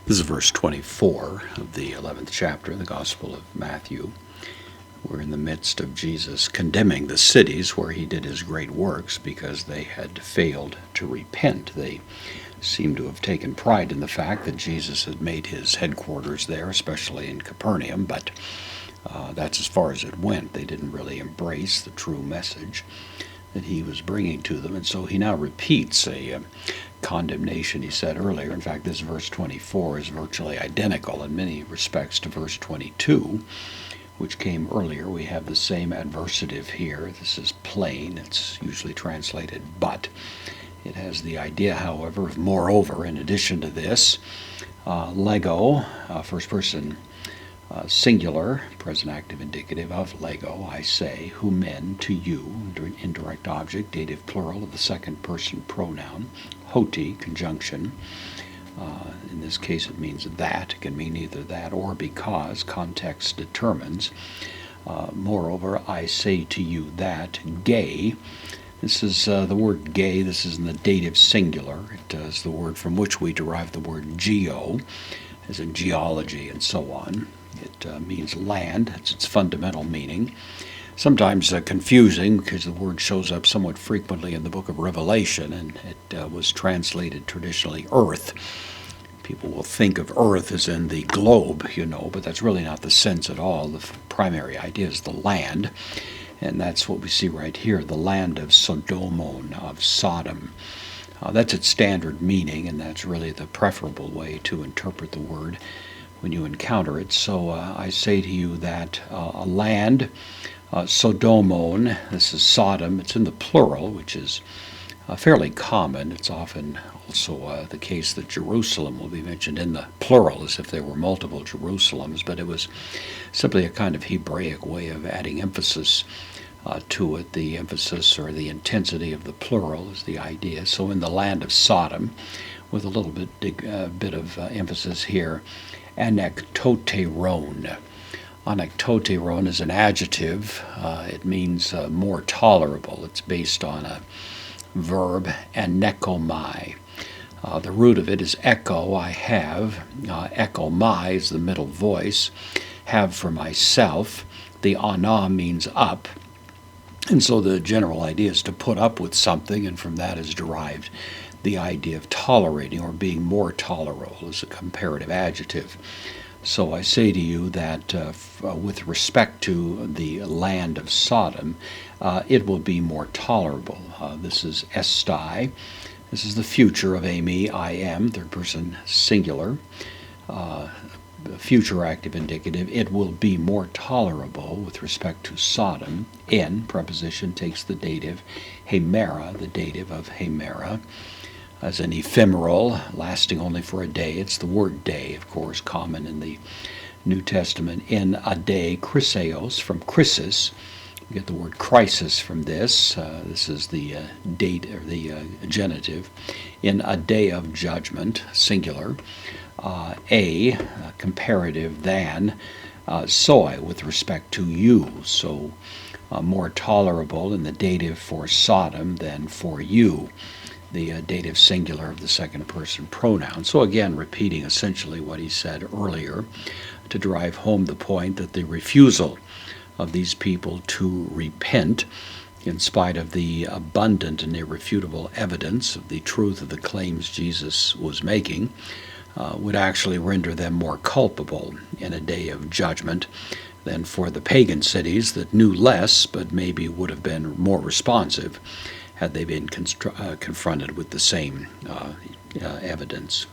This is verse 24 of the 11th chapter of the Gospel of Matthew. We're in the midst of Jesus condemning the cities where he did his great works because they had failed to repent. They seem to have taken pride in the fact that Jesus had made his headquarters there, especially in Capernaum, but that's as far as it went. They didn't really embrace the true message that he was bringing to them, and so he now repeats a condemnation he said earlier. In fact, this verse 24 is virtually identical in many respects to verse 22, which came earlier. We have the same adversative here. This is plain. It's usually translated but. It has the idea, however, of moreover. In addition to this, lego, first person singular, present active indicative of lego, I say, who men, to you, indirect object, dative plural of the second person pronoun, hoti, conjunction. In this case it means that. It can mean either that or because. Context determines. Moreover, I say to you that, gay. This is the word gay. This is in the dative singular. It is the word from which we derive the word geo, as in geology and so on. It means land. That's its fundamental meaning. Sometimes confusing because the word shows up somewhat frequently in the book of Revelation, and it was translated traditionally earth. People will think of earth as in the globe, but that's really not the sense at all. The primary idea is the land, and that's what we see right here, the land of Sodomon, of Sodom. That's its standard meaning, and that's really the preferable way to interpret the word when you encounter it. So I say to you that a land, Sodomon, this is Sodom, it's in the plural, which is fairly common. It's often also the case that Jerusalem will be mentioned in the plural as if there were multiple Jerusalems, but it was simply a kind of Hebraic way of adding emphasis to it. The emphasis or the intensity of the plural is the idea. So in the land of Sodom, with a little bit of emphasis here, anektoteron. Anektoteron is an adjective. It means more tolerable. It's based on a verb, anekomai. The root of it is echo, I have. Ekomai is the middle voice. Have for myself. The ana means up. And so the general idea is to put up with something, and from that is derived the idea of tolerating or being more tolerable as a comparative adjective. So I say to you that with respect to the land of Sodom, it will be more tolerable. This is estai. This is the future of Amy, I am, third person singular. Future active indicative. It will be more tolerable with respect to Sodom. In, preposition, takes the dative hemera, the dative of hemera, as an ephemeral, lasting only for a day. It's the word day, of course, common in the New Testament. In a day, chryseos, from chrysis. We get the word crisis from this. This is the date, or the genitive. In a day of judgment, singular. A, comparative, than. Soi, with respect to you. So more tolerable in the dative for Sodom than for you. The dative singular of the second person pronoun. So again, repeating essentially what he said earlier to drive home the point that the refusal of these people to repent, in spite of the abundant and irrefutable evidence of the truth of the claims Jesus was making, would actually render them more culpable in a day of judgment than for the pagan cities that knew less but maybe would have been more responsive had they been confronted with the same evidence.